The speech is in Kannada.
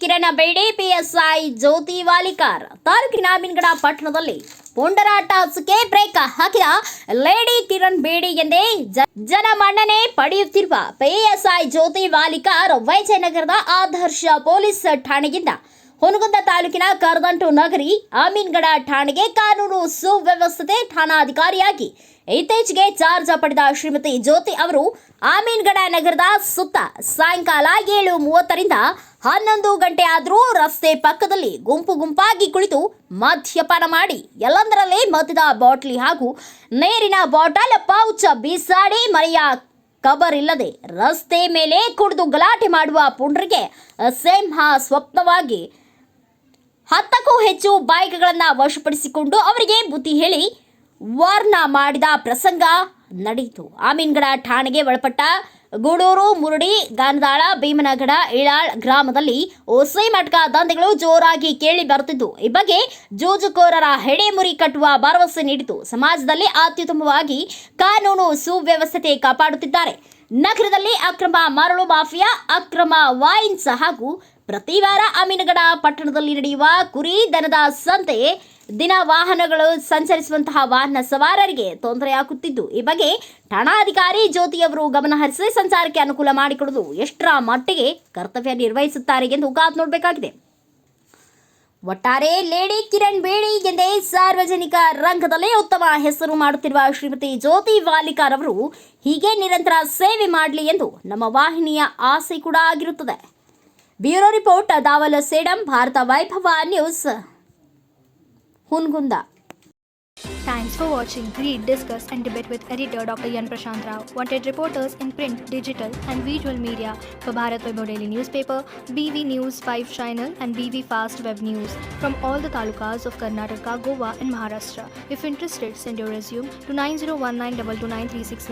ಕಿರಣ ಬೇಡಿ ಪಿಎಸ್ಐ ಜ್ಯೋತಿ ವಾಲಿಕಾರ್ ತಾಲೂಕಿನ ಮೀನಗಡ ಪಟ್ಟಣದಲ್ಲಿ ಪುಂಡರಾಟ ಹಚ್ಚಕ್ಕೆ ಬ್ರೇಕ್ ಹಾಕಿದ ಲೇಡಿ ಕಿರಣ್ ಬೇಡಿ ಎಂದೇ ಜನಮನ್ನಣೆ ಪಡೆಯುತ್ತಿರುವ ಪಿಎಸ್ಐ ಜ್ಯೋತಿ ವಾಲಿಕಾರ್ ವಿಜಯನಗರದ ಆದರ್ಶ ಪೊಲೀಸ್ ಠಾಣೆಯಿಂದ ಹುನಗುಂದ ತಾಲೂಕಿನ ಕರದಂಟು ನಗರಿ ಅಮೀನ್ಗಡ ಠಾಣೆಗೆ ಕಾನೂನು ಸುವ್ಯವಸ್ಥೆ ಠಾಣಾಧಿಕಾರಿಯಾಗಿ ಇತ್ತೀಚೆಗೆ ಚಾರ್ಜ್ ಪಡೆದ ಶ್ರೀಮತಿ ಜ್ಯೋತಿ ಅವರು ಅಮೀನ್ಗಡ ನಗರದ ಸುತ್ತ ಸಾಯಂಕಾಲ 7:30ರಿಂದ 11 ಗಂಟೆ ಆದರೂ ರಸ್ತೆ ಪಕ್ಕದಲ್ಲಿ ಗುಂಪಾಗಿ ಕುಳಿತು ಮದ್ಯಪಾನ ಮಾಡಿ ಎಲ್ಲಂದರಲ್ಲಿ ಮದ್ಯದ ಬಾಟ್ಲಿ ಹಾಗೂ ನೀರಿನ ಬಾಟಲ್ ಪೌಚ್ ಬೀಸಾಡಿ ಮರೆಯ ಕಬರ್ ಇಲ್ಲದೆ ರಸ್ತೆ ಮೇಲೆ ಕುಡಿದು ಗಲಾಟೆ ಮಾಡುವ ಪುಂಡರಿಗೆ ಸಿಂಹ ಸ್ವಪ್ನವಾಗಿ 10ಕ್ಕೂ ಹೆಚ್ಚು ಬೈಕ್ಗಳನ್ನು ವಶಪಡಿಸಿಕೊಂಡು ಅವರಿಗೆ ಬುದ್ಧಿ ಹೇಳಿ ವಾರ್ನ ಮಾಡಿದ ಪ್ರಸಂಗ ನಡೆಯಿತು. ಅಮೀನ್ಗಡ ಠಾಣೆಗೆ ಒಳಪಟ್ಟ ಗೂಡೂರು, ಮುರುಡಿ, ಗಾನದಾಳ, ಭೀಮನಗಡ, ಇಳಾಳ್ ಗ್ರಾಮದಲ್ಲಿ ಓಸೈ ಮಟ್ಕ ದಂಧೆಗಳು ಜೋರಾಗಿ ಕೇಳಿ ಬರುತ್ತಿದ್ದು, ಈ ಬಗ್ಗೆ ಜೂಜುಕೋರರ ಹೆಡೆಮುರಿ ಕಟ್ಟುವ ಭರವಸೆ ನೀಡಿತು. ಸಮಾಜದಲ್ಲಿ ಅತ್ಯುತ್ತಮವಾಗಿ ಕಾನೂನು ಸುವ್ಯವಸ್ಥೆ ಕಾಪಾಡುತ್ತಿದ್ದಾರೆ. ನಗರದಲ್ಲಿ ಅಕ್ರಮ ಮರಳು ಮಾಫಿಯಾ, ಅಕ್ರಮ ವೈನ್ಸ್ ಹಾಗೂ ಪ್ರತಿ ವಾರ ಅಮೀನಗಡ ಪಟ್ಟಣದಲ್ಲಿ ನಡೆಯುವ ಕುರಿ ದನದ ಸಂತೆ ದಿನ ವಾಹನಗಳು ಸಂಚರಿಸುವಂತಹ ವಾಹನ ಸವಾರರಿಗೆ ತೊಂದರೆಯಾಗುತ್ತಿದ್ದು, ಈ ಬಗ್ಗೆ ಠಾಣಾಧಿಕಾರಿ ಜ್ಯೋತಿಯವರು ಗಮನಹರಿಸಿ ಸಂಚಾರಕ್ಕೆ ಅನುಕೂಲ ಮಾಡಿಕೊಡುವುದು ಎಷ್ಟರ ಮಟ್ಟಿಗೆ ಕರ್ತವ್ಯ ನಿರ್ವಹಿಸುತ್ತಾರೆ ಎಂದು ಕಾದು ನೋಡಬೇಕಾಗಿದೆ. ಒಟ್ಟಾರೆ ಲೇಡಿ ಕಿರಣ್ ಬೇಡಿ ಎಂದೇ ಸಾರ್ವಜನಿಕ ರಂಗದಲ್ಲಿ ಉತ್ತಮ ಹೆಸರು ಮಾಡುತ್ತಿರುವ ಶ್ರೀಮತಿ ಜ್ಯೋತಿ ವಾಲಿಕಾರ್ ಅವರು ಹೀಗೆ ನಿರಂತರ ಸೇವೆ ಮಾಡಲಿ ಎಂದು ನಮ್ಮ ವಾಹಿನಿಯ ಆಸೆ ಕೂಡ ಆಗಿರುತ್ತದೆ. ಬ್ಯೂರೋ ರಿಪೋರ್ಟ್, ದಾವಲ ಸೇಡಂ, ಭಾರತ ವೈಭವ news, Hungund. Thanks for watching. Read, discuss and debate with editor Dr. Yan Prashant Rao. Wanted reporters in print, digital and visual media for Bharat Vaibhav Daily Newspaper, BV News 5 Channel and BV Fast Web News from all the talukas of Karnataka, Goa and Maharashtra. If interested, send your resume to 9019229369.